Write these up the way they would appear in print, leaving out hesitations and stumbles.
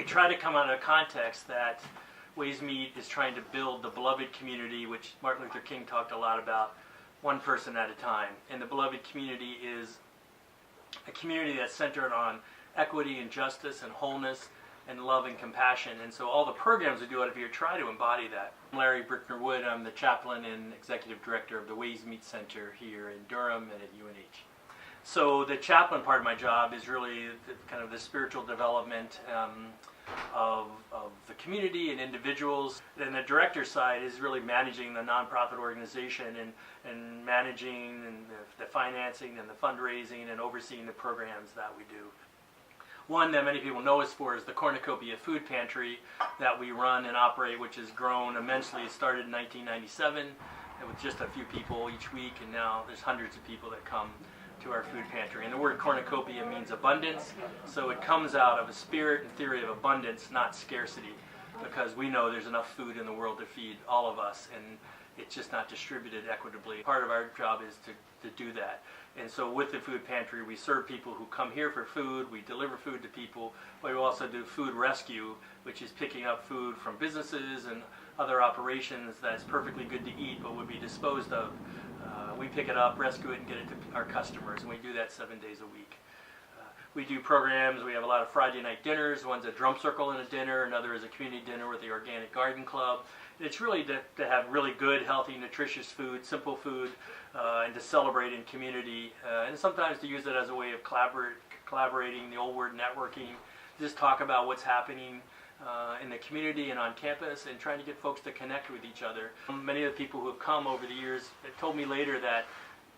try to come out of a context that Waysmeet is trying to build the beloved community, which Martin Luther King talked a lot about, one person at a time. And the beloved community is a community that's centered on equity and justice and wholeness and love and compassion. And so all the programs we do out of here try to embody that. I'm Larry Brickner Wood. I'm the chaplain and executive director of the Waysmeet Center here in Durham and at UNH. So the chaplain part of my job is really kind of the spiritual development of the community and individuals. And the director side is really managing the nonprofit organization and managing the financing and the fundraising and overseeing the programs that we do. One that many people know us for is the Cornucopia Food Pantry that we run and operate, which has grown immensely. It started in 1997 with just a few people each week, and now there's hundreds of people that come to our food pantry. And the word cornucopia means abundance, so it comes out of a spirit and theory of abundance, not scarcity, because we know there's enough food in the world to feed all of us, and it's just not distributed equitably. Part of our job is to do that. And so with the food pantry, we serve people who come here for food, we deliver food to people, but we also do food rescue, which is picking up food from businesses and other operations that's perfectly good to eat but would be disposed of. We pick it up, rescue it, and get it to our customers, and we do that 7 days a week. We do programs. We have a lot of Friday night dinners. One's a drum circle and a dinner, another is a community dinner with the Organic Garden Club. And it's really to have really good, healthy, nutritious food, simple food, and to celebrate in community, and sometimes to use it as a way of collaborating, the old word networking, just talk about what's happening in the community and on campus, and trying to get folks to connect with each other. Many of the people who have come over the years told me later that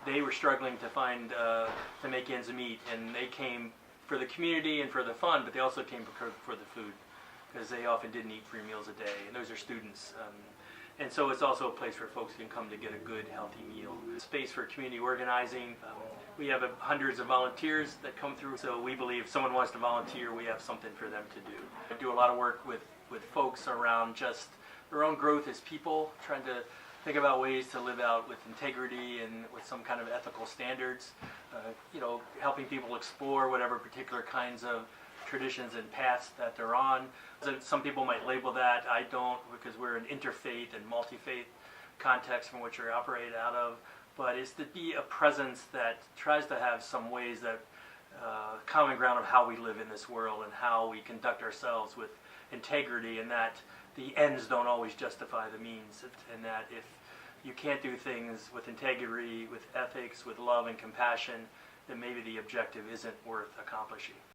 they were struggling to find, to make ends meet, and they came for the community and for the fun, but they also came for the food, because they often didn't eat 3 meals a day, and those are students. And so it's also a place where folks can come to get a good, healthy meal. Space for community organizing. We have hundreds of volunteers that come through, so we believe if someone wants to volunteer, we have something for them to do. I do a lot of work with folks around just their own growth as people, trying to think about ways to live out with integrity and with some kind of ethical standards. Helping people explore whatever particular kinds of traditions and paths that they're on. Some people might label that. I don't, because we're an interfaith and multi-faith context from which we operate out of. But it's to be a presence that tries to have some ways that common ground of how we live in this world and how we conduct ourselves with integrity, and that the ends don't always justify the means, and that if you can't do things with integrity, with ethics, with love and compassion, then maybe the objective isn't worth accomplishing.